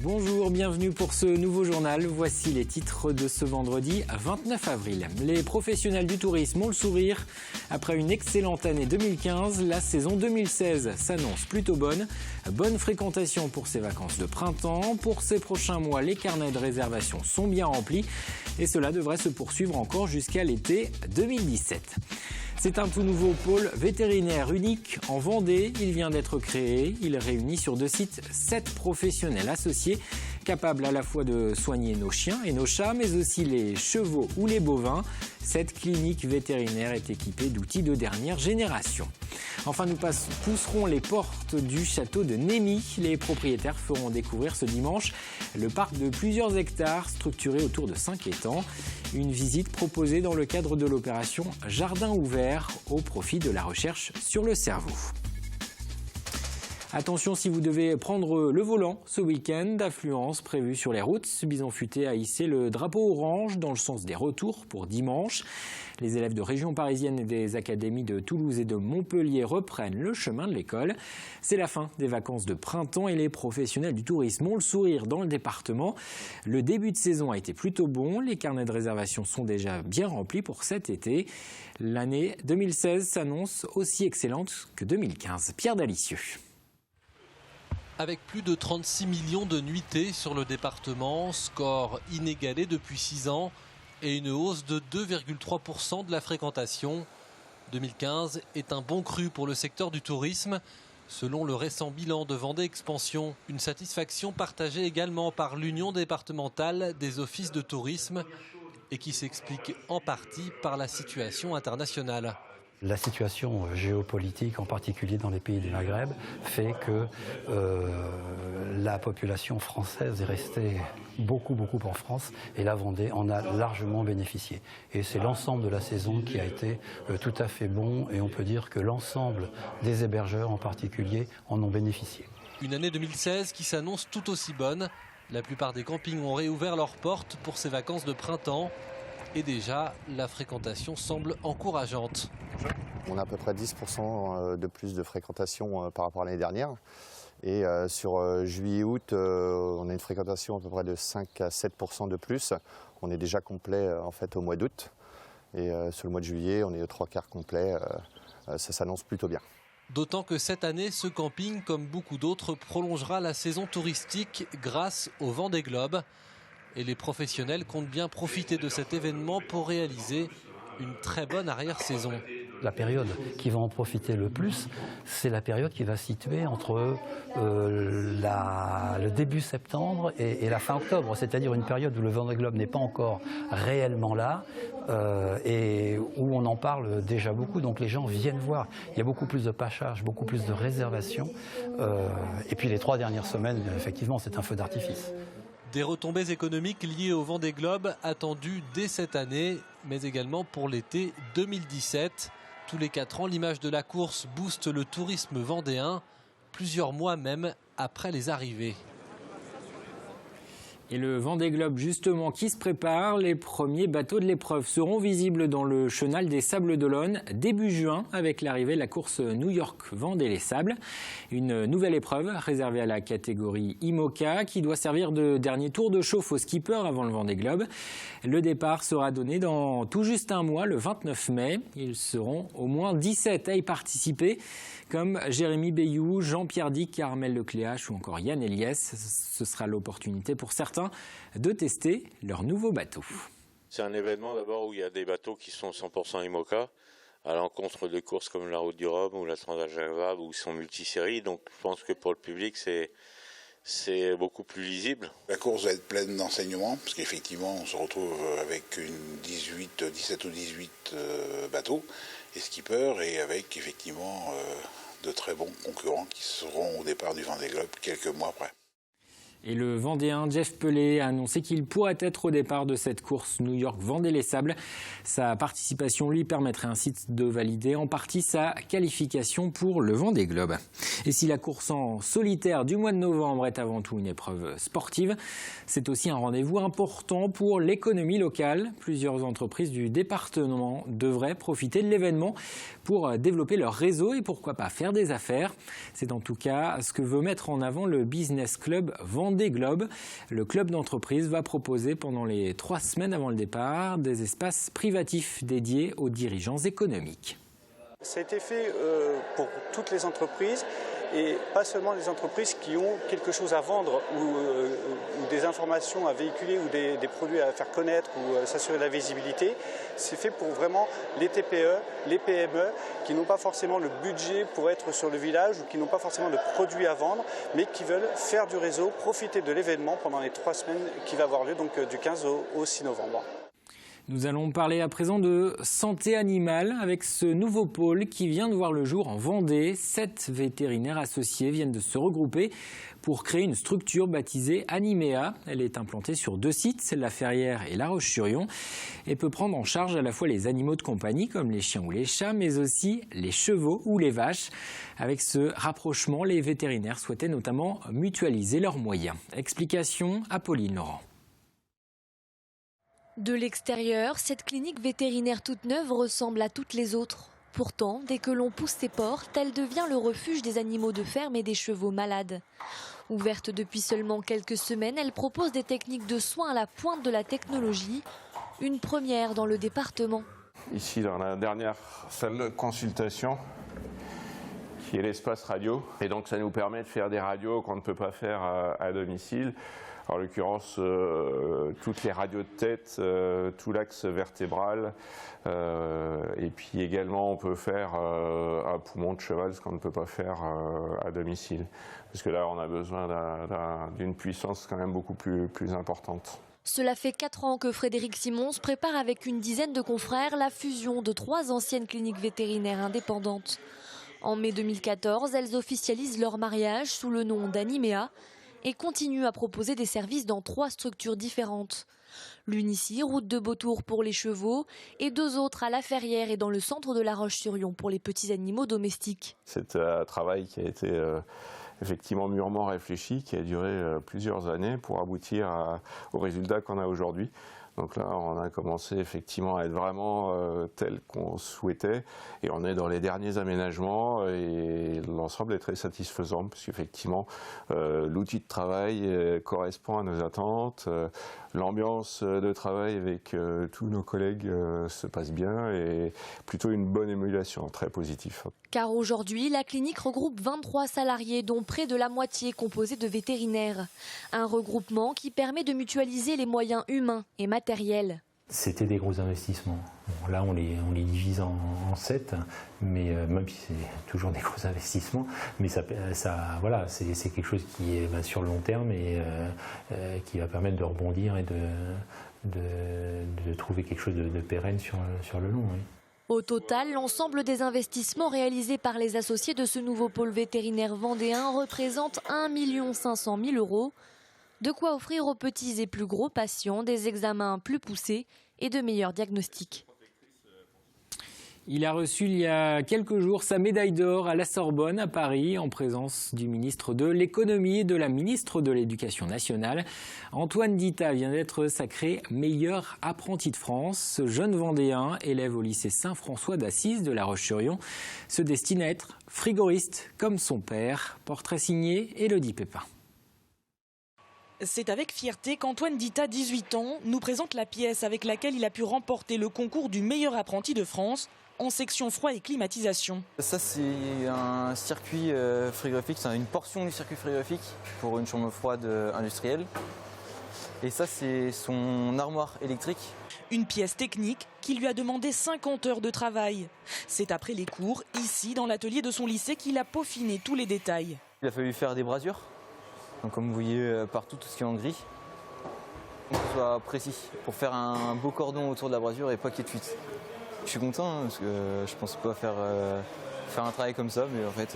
Bonjour, bienvenue pour ce nouveau journal. Voici les titres de ce vendredi 29 avril. Les professionnels du tourisme ont le sourire. Après une excellente année 2015, la saison 2016 s'annonce plutôt bonne. Bonne fréquentation pour ces vacances de printemps. Pour ces prochains mois, les carnets de réservation sont bien remplis et cela devrait se poursuivre encore jusqu'à l'été 2017. C'est un tout nouveau pôle vétérinaire unique en Vendée. Il vient d'être créé. Il réunit sur 2 sites 7 professionnels associés capables à la fois de soigner nos chiens et nos chats, mais aussi les chevaux ou les bovins. Cette clinique vétérinaire est équipée d'outils de dernière génération. Enfin, nous pousserons les portes du château de Némy. Les propriétaires feront découvrir ce dimanche le parc de plusieurs hectares structuré autour de 5 étangs. Une visite proposée dans le cadre de l'opération Jardin ouvert au profit de la recherche sur le cerveau. Attention si vous devez prendre le volant ce week-end, affluence prévue sur les routes. Bison Futé a hissé le drapeau orange dans le sens des retours pour dimanche. Les élèves de région parisienne et des académies de Toulouse et de Montpellier reprennent le chemin de l'école. C'est la fin des vacances de printemps et les professionnels du tourisme ont le sourire dans le département. Le début de saison a été plutôt bon. Les carnets de réservation sont déjà bien remplis pour cet été. L'année 2016 s'annonce aussi excellente que 2015. Pierre Dalicieux. Avec plus de 36 millions de nuitées sur le département, score inégalé depuis 6 ans et une hausse de 2,3% de la fréquentation. 2015 est un bon cru pour le secteur du tourisme. Selon le récent bilan de Vendée Expansion, une satisfaction partagée également par l'Union départementale des offices de tourisme et qui s'explique en partie par la situation internationale. La situation géopolitique, en particulier dans les pays du Maghreb, fait que la population française est restée beaucoup en France et la Vendée en a largement bénéficié. Et c'est l'ensemble de la saison qui a été tout à fait bon et on peut dire que l'ensemble des hébergeurs en particulier en ont bénéficié. Une année 2016 qui s'annonce tout aussi bonne. La plupart des campings ont réouvert leurs portes pour ces vacances de printemps. Et déjà, la fréquentation semble encourageante. On a à peu près 10% de plus de fréquentation par rapport à l'année dernière. Et sur juillet-août, on a une fréquentation à peu près de 5 à 7% de plus. On est déjà complet en fait au mois d'août. Et sur le mois de juillet, on est aux 3/4 complet. Ça s'annonce plutôt bien. D'autant que cette année, ce camping, comme beaucoup d'autres, prolongera la saison touristique grâce au Vendée Globe. Et les professionnels comptent bien profiter de cet événement pour réaliser une très bonne arrière-saison. La période qui va en profiter le plus, c'est la période qui va se situer entre le début septembre et la fin octobre, c'est-à-dire une période où le Vendée Globe n'est pas encore réellement là et où on en parle déjà beaucoup, donc les gens viennent voir. Il y a beaucoup plus de passage, beaucoup plus de réservations et puis les 3 dernières semaines, effectivement, c'est un feu d'artifice. Des retombées économiques liées au Vendée Globe attendues dès cette année, mais également pour l'été 2017. Tous les 4 ans, l'image de la course booste le tourisme vendéen, plusieurs mois même après les arrivées. Et le Vendée Globe justement qui se prépare, les premiers bateaux de l'épreuve seront visibles dans le chenal des Sables d'Olonne début juin avec l'arrivée de la course New York Vendée-les-Sables. Une nouvelle épreuve réservée à la catégorie IMOCA qui doit servir de dernier tour de chauffe aux skippers avant le Vendée Globe. Le départ sera donné dans tout juste un mois, le 29 mai. Ils seront au moins 17 à y participer, comme Jérémy Bayou, Jean-Pierre Dick, Armel Lecléache ou encore Yann Eliès. Ce sera l'opportunité pour certains de tester leur nouveau bateau. C'est un événement d'abord où il y a des bateaux qui sont 100% IMOCA, à l'encontre de courses comme la Route du Rhum ou la Transat Java où ils sont multiséries. Donc je pense que pour le public c'est beaucoup plus lisible. La course va être pleine d'enseignements parce qu'effectivement on se retrouve avec 17 ou 18 bateaux et skippers et avec effectivement de très bons concurrents qui seront au départ du Vendée Globe quelques mois après. Et le Vendéen Jeff Pelé a annoncé qu'il pourrait être au départ de cette course New York Vendée-les-Sables. Sa participation lui permettrait ainsi de valider en partie sa qualification pour le Vendée Globe. Et si la course en solitaire du mois de novembre est avant tout une épreuve sportive, c'est aussi un rendez-vous important pour l'économie locale. Plusieurs entreprises du département devraient profiter de l'événement pour développer leur réseau et pourquoi pas faire des affaires. C'est en tout cas ce que veut mettre en avant le Business Club Vendée. Vendée Globe. Le club d'entreprise va proposer pendant les 3 semaines avant le départ des espaces privatifs dédiés aux dirigeants économiques. Ça a été fait pour toutes les entreprises et pas seulement les entreprises qui ont quelque chose à vendre ou des informations à véhiculer ou des produits à faire connaître ou s'assurer de la visibilité. C'est fait pour vraiment les TPE, les PME qui n'ont pas forcément le budget pour être sur le village ou qui n'ont pas forcément de produits à vendre mais qui veulent faire du réseau, profiter de l'événement pendant les 3 semaines qui va avoir lieu donc du 15 au 6 novembre. Nous allons parler à présent de santé animale avec ce nouveau pôle qui vient de voir le jour en Vendée. 7 vétérinaires associés viennent de se regrouper pour créer une structure baptisée Animea. Elle est implantée sur 2 sites, La Ferrière et La Roche-sur-Yon, et peut prendre en charge à la fois les animaux de compagnie comme les chiens ou les chats, mais aussi les chevaux ou les vaches. Avec ce rapprochement, les vétérinaires souhaitaient notamment mutualiser leurs moyens. Explication, Apolline Laurent. De l'extérieur, cette clinique vétérinaire toute neuve ressemble à toutes les autres. Pourtant, dès que l'on pousse ses portes, elle devient le refuge des animaux de ferme et des chevaux malades. Ouverte depuis seulement quelques semaines, elle propose des techniques de soins à la pointe de la technologie, une première dans le département. Ici, dans la dernière salle de consultation, qui est l'espace radio. Et donc, ça nous permet de faire des radios qu'on ne peut pas faire à domicile. En l'occurrence, toutes les radios de tête, tout l'axe vertébral, et puis également on peut faire un poumon de cheval, ce qu'on ne peut pas faire à domicile. Parce que là, on a besoin d'une puissance quand même beaucoup plus importante. Cela fait 4 ans que Frédéric Simons prépare avec une dizaine de confrères la fusion de 3 anciennes cliniques vétérinaires indépendantes. En mai 2014, elles officialisent leur mariage sous le nom d'Animea et continuent à proposer des services dans 3 structures différentes. L'une ici, route de Beautour pour les chevaux, et 2 autres à La Ferrière et dans le centre de La Roche-sur-Yon pour les petits animaux domestiques. C'est un travail qui a été effectivement mûrement réfléchi, qui a duré plusieurs années pour aboutir au résultat qu'on a aujourd'hui. Donc là, on a commencé effectivement à être vraiment tel qu'on souhaitait et on est dans les derniers aménagements et l'ensemble est très satisfaisant parce qu'effectivement, l'outil de travail correspond à nos attentes, l'ambiance de travail avec tous nos collègues se passe bien et plutôt une bonne émulation, très positif. Car aujourd'hui, la clinique regroupe 23 salariés, dont près de la moitié composés de vétérinaires. Un regroupement qui permet de mutualiser les moyens humains et matériels. C'était des gros investissements. Bon, là, on les divise en 7, mais même si c'est toujours des gros investissements, mais voilà, c'est quelque chose qui est sur le long terme et qui va permettre de rebondir et de trouver quelque chose de pérenne sur le long. Oui. Au total, l'ensemble des investissements réalisés par les associés de ce nouveau pôle vétérinaire vendéen représente 1 500 000 €. De quoi offrir aux petits et plus gros patients des examens plus poussés et de meilleurs diagnostics. Il a reçu il y a quelques jours sa médaille d'or à la Sorbonne à Paris en présence du ministre de l'économie et de la ministre de l'Éducation nationale. Antoine Dita vient d'être sacré meilleur apprenti de France. Ce jeune Vendéen, élève au lycée Saint-François d'Assise de La Roche-sur-Yon, se destine à être frigoriste comme son père. Portrait signé Élodie Pépin. C'est avec fierté qu'Antoine Dita, 18 ans, nous présente la pièce avec laquelle il a pu remporter le concours du meilleur apprenti de France en section froid et climatisation. Ça, c'est un circuit frigorifique, c'est une portion du circuit frigorifique pour une chambre froide industrielle. Et ça, c'est son armoire électrique. Une pièce technique qui lui a demandé 50 heures de travail. C'est après les cours, ici, dans l'atelier de son lycée, qu'il a peaufiné tous les détails. Il a fallu faire des brasures. Donc, comme vous voyez partout, tout ce qui est en gris. Pour que ce soit précis, pour faire un beau cordon autour de la brasure et pas qu'il y ait de fuite. Je suis content parce que je ne pensais pas faire un travail comme ça, mais en fait,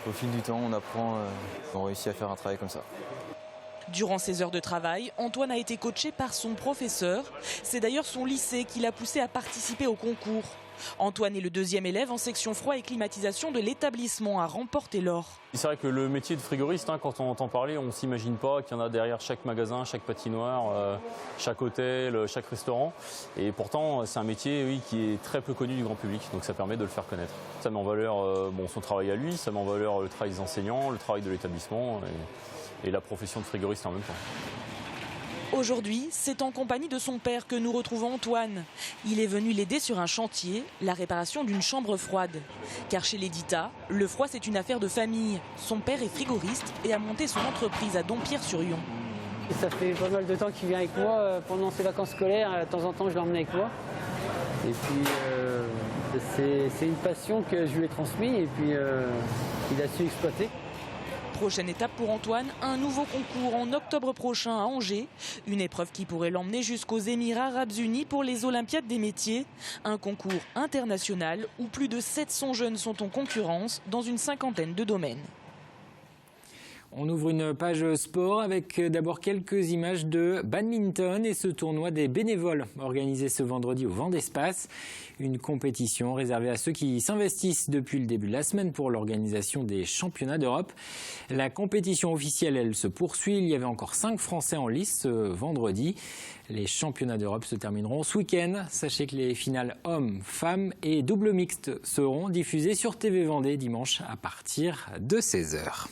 au fil du temps, on apprend, on réussit à faire un travail comme ça. Durant ses heures de travail, Antoine a été coaché par son professeur. C'est d'ailleurs son lycée qui l'a poussé à participer au concours. Antoine est le 2e élève en section froid et climatisation de l'établissement à remporter l'or. C'est vrai que le métier de frigoriste, quand on entend parler, on ne s'imagine pas qu'il y en a derrière chaque magasin, chaque patinoire, chaque hôtel, chaque restaurant. Et pourtant, c'est un métier qui est très peu connu du grand public, donc ça permet de le faire connaître. Ça met en valeur son travail à lui, ça met en valeur le travail des enseignants, le travail de l'établissement. et la profession de frigoriste en même temps. Aujourd'hui, c'est en compagnie de son père que nous retrouvons Antoine. Il est venu l'aider sur un chantier, la réparation d'une chambre froide. Car chez l'Edita, le froid c'est une affaire de famille. Son père est frigoriste et a monté son entreprise à Dompierre-sur-Yon. Ça fait pas mal de temps qu'il vient avec moi. Pendant ses vacances scolaires, de temps en temps je l'emmène avec moi. Et puis c'est une passion que je lui ai transmise et puis il a su exploiter. Prochaine étape pour Antoine, un nouveau concours en octobre prochain à Angers. Une épreuve qui pourrait l'emmener jusqu'aux Émirats Arabes Unis pour les Olympiades des métiers. Un concours international où plus de 700 jeunes sont en concurrence dans une cinquantaine de domaines. On ouvre une page sport avec d'abord quelques images de badminton et ce tournoi des bénévoles organisé ce vendredi au Vent d'Espace. Une compétition réservée à ceux qui s'investissent depuis le début de la semaine pour l'organisation des championnats d'Europe. La compétition officielle, elle se poursuit. Il y avait encore 5 Français en lice ce vendredi. Les championnats d'Europe se termineront ce week-end. Sachez que les finales hommes, femmes et double mixte seront diffusées sur TV Vendée dimanche à partir de 16h.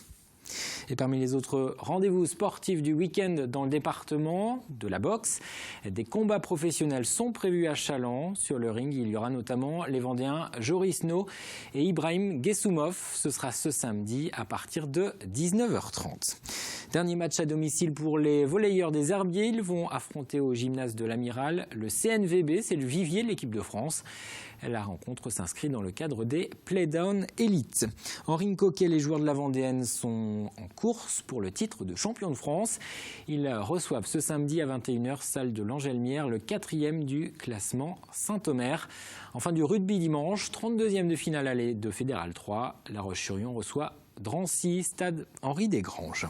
Et parmi les autres rendez-vous sportifs du week-end dans le département de la boxe, des combats professionnels sont prévus à Challans. Sur le ring, il y aura notamment les Vendéens Joris No et Ibrahim Gessoumov. Ce sera ce samedi à partir de 19h30. Dernier match à domicile pour les volleyeurs des Herbiers. Ils vont affronter au gymnase de l'Amiral le CNVB, c'est le vivier de l'équipe de France. La rencontre s'inscrit dans le cadre des Playdown Elite. En ring hockey, les joueurs de la Vendéenne sont en course pour le titre de champion de France. Ils reçoivent ce samedi à 21h, salle de l'Angelmière, le 4e du classement Saint-Omer. Enfin du rugby dimanche, 32e de finale aller de Fédéral 3. La Roche-sur-Yon reçoit Drancy, stade Henri Desgranges.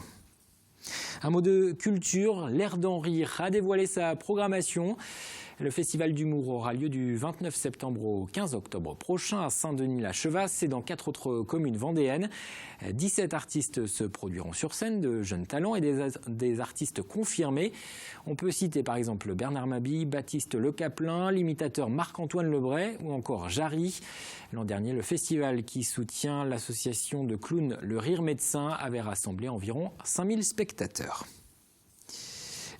Un mot de culture, l'Air d'en rire a dévoilé sa programmation. Le festival d'humour aura lieu du 29 septembre au 15 octobre prochain à Saint-Denis-la-Chevasse et dans 4 autres communes vendéennes. 17 artistes se produiront sur scène, de jeunes talents et des artistes confirmés. On peut citer par exemple Bernard Mabille, Baptiste Le Caplin, l'imitateur Marc-Antoine Lebray ou encore Jarry. L'an dernier, le festival qui soutient l'association de clowns Le Rire Médecin avait rassemblé environ 5000 spectateurs.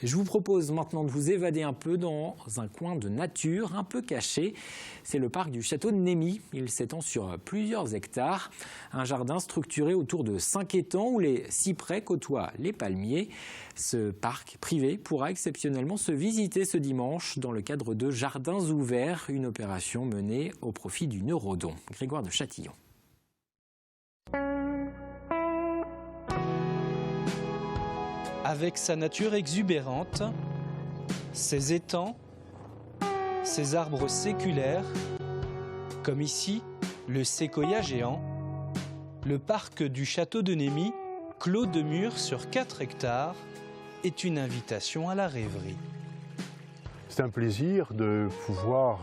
Je vous propose maintenant de vous évader un peu dans un coin de nature un peu caché. C'est le parc du château de Némy. Il s'étend sur plusieurs hectares. Un jardin structuré autour de 5 étangs où les cyprès côtoient les palmiers. Ce parc privé pourra exceptionnellement se visiter ce dimanche dans le cadre de Jardins ouverts, une opération menée au profit du Neurodon. Grégoire de Châtillon. Avec sa nature exubérante, ses étangs, ses arbres séculaires, comme ici le séquoia géant, le parc du château de Némy, clos de murs sur 4 hectares, est une invitation à la rêverie. C'est un plaisir de pouvoir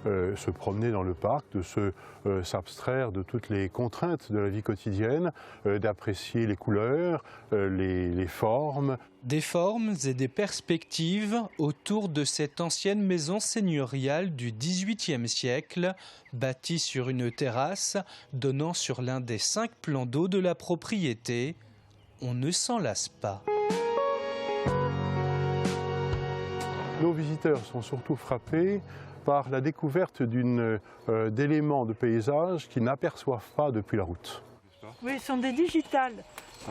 se promener dans le parc, de s'abstraire de toutes les contraintes de la vie quotidienne, d'apprécier les couleurs, les formes. Des formes et des perspectives autour de cette ancienne maison seigneuriale du XVIIIe siècle, bâtie sur une terrasse donnant sur l'un des 5 plans d'eau de la propriété. On ne s'en lasse pas. Nos visiteurs sont surtout frappés par la découverte d'éléments de paysage qu'ils n'aperçoivent pas depuis la route. Oui, ce sont des digitales.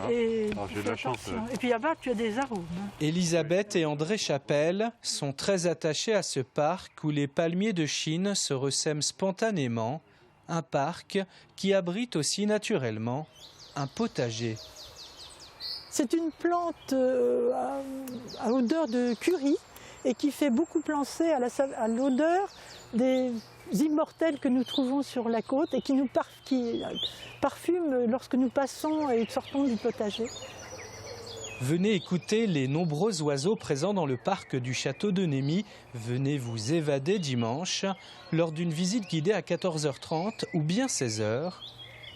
Et j'ai de la chance. Et puis là-bas, tu as des arômes. Elisabeth et André Chapelle sont très attachés à ce parc où les palmiers de Chine se ressèment spontanément. Un parc qui abrite aussi naturellement un potager. C'est une plante à odeur de curry et qui fait beaucoup penser à l'odeur des immortels que nous trouvons sur la côte et qui parfument lorsque nous passons et sortons du potager. Venez écouter les nombreux oiseaux présents dans le parc du château de Némy. Venez vous évader dimanche lors d'une visite guidée à 14h30 ou bien 16h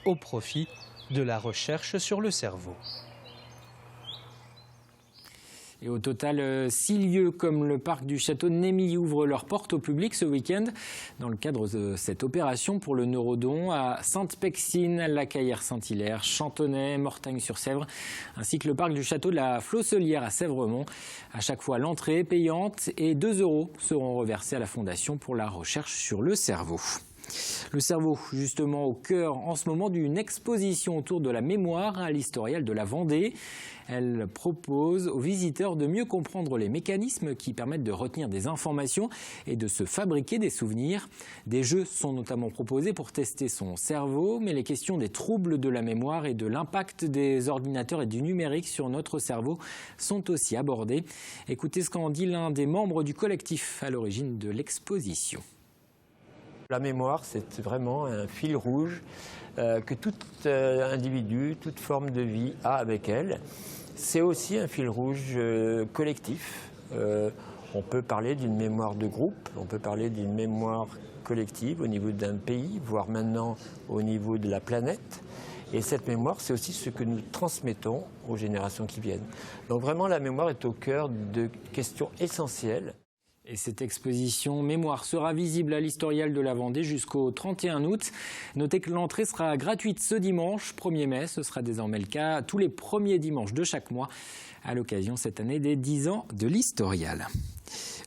au profit de la recherche sur le cerveau. Et au total, 6 lieux comme le parc du château de Némy ouvrent leurs portes au public ce week-end dans le cadre de cette opération pour le Neurodon à Sainte-Pexine, La Caillère-Saint-Hilaire, Chantonnay, Mortagne-sur-Sèvre, ainsi que le parc du château de la Flosselière à Sèvremont. À chaque fois, l'entrée est payante et 2 € seront reversés à la Fondation pour la recherche sur le cerveau. Le cerveau, justement, au cœur en ce moment d'une exposition autour de la mémoire à l'Historial de la Vendée. Elle propose aux visiteurs de mieux comprendre les mécanismes qui permettent de retenir des informations et de se fabriquer des souvenirs. Des jeux sont notamment proposés pour tester son cerveau, mais les questions des troubles de la mémoire et de l'impact des ordinateurs et du numérique sur notre cerveau sont aussi abordées. Écoutez ce qu'en dit l'un des membres du collectif à l'origine de l'exposition. La mémoire, c'est vraiment un fil rouge que tout individu, toute forme de vie a avec elle. C'est aussi un fil rouge collectif. On peut parler d'une mémoire de groupe, on peut parler d'une mémoire collective au niveau d'un pays, voire maintenant au niveau de la planète. Et cette mémoire, c'est aussi ce que nous transmettons aux générations qui viennent. Donc vraiment, la mémoire est au cœur de questions essentielles. Et cette exposition Mémoire sera visible à l'Historial de la Vendée jusqu'au 31 août. Notez que l'entrée sera gratuite ce dimanche 1er mai. Ce sera désormais le cas tous les premiers dimanches de chaque mois à l'occasion cette année des 10 ans de l'Historial.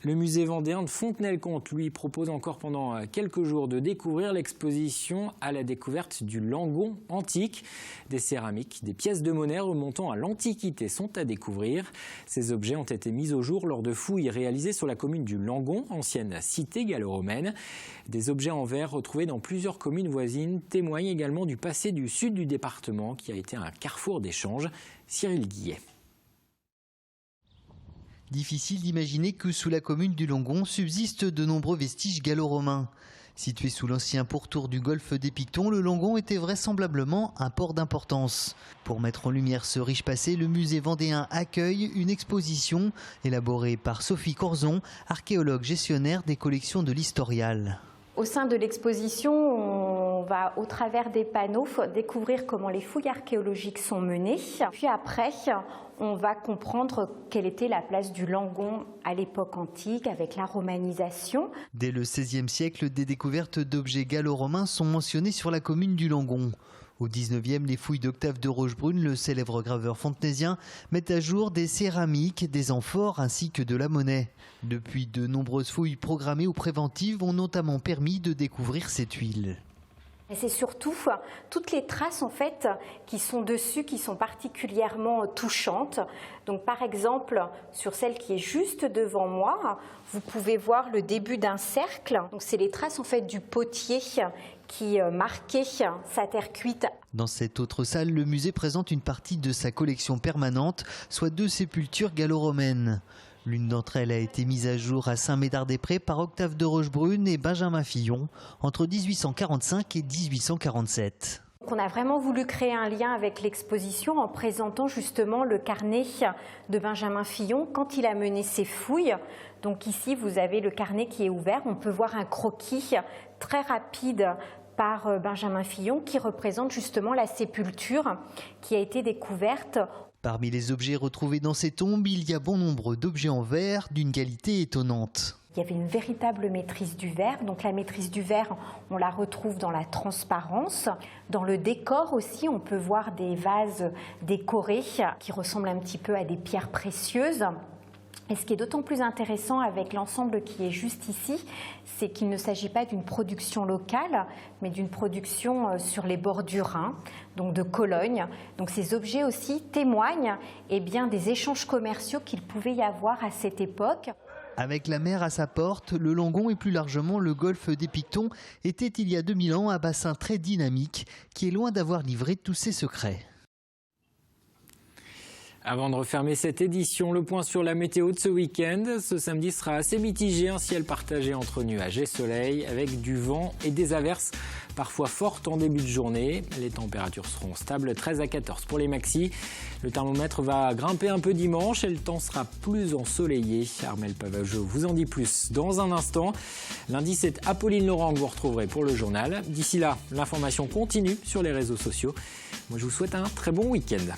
Le musée vendéen de Fontenay-le-Comte, lui, propose encore pendant quelques jours de découvrir l'exposition à la découverte du Langon antique. Des céramiques, des pièces de monnaie remontant à l'Antiquité sont à découvrir. Ces objets ont été mis au jour lors de fouilles réalisées sur la commune du Langon, ancienne cité gallo-romaine. Des objets en verre retrouvés dans plusieurs communes voisines témoignent également du passé du sud du département qui a été un carrefour d'échanges. Cyril Guillet. Difficile d'imaginer que sous la commune du Langon subsistent de nombreux vestiges gallo-romains. Situé sous l'ancien pourtour du golfe des Pictons, le Langon était vraisemblablement un port d'importance. Pour mettre en lumière ce riche passé, le musée vendéen accueille une exposition élaborée par Sophie Corzon, archéologue gestionnaire des collections de l'Historial. Au sein de l'exposition, on va, au travers des panneaux, découvrir comment les fouilles archéologiques sont menées. Puis après, on va comprendre quelle était la place du Langon à l'époque antique avec la romanisation. Dès le XVIe siècle, des découvertes d'objets gallo-romains sont mentionnées sur la commune du Langon. Au XIXe, les fouilles d'Octave de Rochebrune, le célèbre graveur fontenaisien, mettent à jour des céramiques, des amphores ainsi que de la monnaie. Depuis, de nombreuses fouilles programmées ou préventives ont notamment permis de découvrir cette huile. Et c'est surtout toutes les traces en fait qui sont dessus qui sont particulièrement touchantes. Donc par exemple sur celle qui est juste devant moi, vous pouvez voir le début d'un cercle. Donc c'est les traces en fait du potier qui marquait sa terre cuite. Dans cette autre salle, le musée présente une partie de sa collection permanente, soit 2 sépultures gallo-romaines. L'une d'entre elles a été mise à jour à Saint-Médard-des-Prés par Octave de Rochebrune et Benjamin Fillon entre 1845 et 1847. On a vraiment voulu créer un lien avec l'exposition en présentant justement le carnet de Benjamin Fillon quand il a mené ses fouilles. Donc ici, vous avez le carnet qui est ouvert. On peut voir un croquis très rapide par Benjamin Fillon qui représente justement la sépulture qui a été découverte. Parmi les objets retrouvés dans ces tombes, il y a bon nombre d'objets en verre d'une qualité étonnante. Il y avait une véritable maîtrise du verre. Donc la maîtrise du verre, on la retrouve dans la transparence. Dans le décor aussi, on peut voir des vases décorés qui ressemblent un petit peu à des pierres précieuses. Et ce qui est d'autant plus intéressant avec l'ensemble qui est juste ici, c'est qu'il ne s'agit pas d'une production locale, mais d'une production sur les bords du Rhin, donc de Cologne. Donc ces objets aussi témoignent des échanges commerciaux qu'il pouvait y avoir à cette époque. Avec la mer à sa porte, le Langon et plus largement le golfe des Pictons était il y a 2000 ans un bassin très dynamique qui est loin d'avoir livré tous ses secrets. Avant de refermer cette édition, le point sur la météo de ce week-end. Ce samedi sera assez mitigé, un ciel partagé entre nuages et soleil, avec du vent et des averses parfois fortes en début de journée. Les températures seront stables, 13 à 14 pour les maxis. Le thermomètre va grimper un peu dimanche et le temps sera plus ensoleillé. Armelle Pavageau vous en dit plus dans un instant. Lundi, c'est Apolline Laurent que vous retrouverez pour le journal. D'ici là, l'information continue sur les réseaux sociaux. Moi, je vous souhaite un très bon week-end.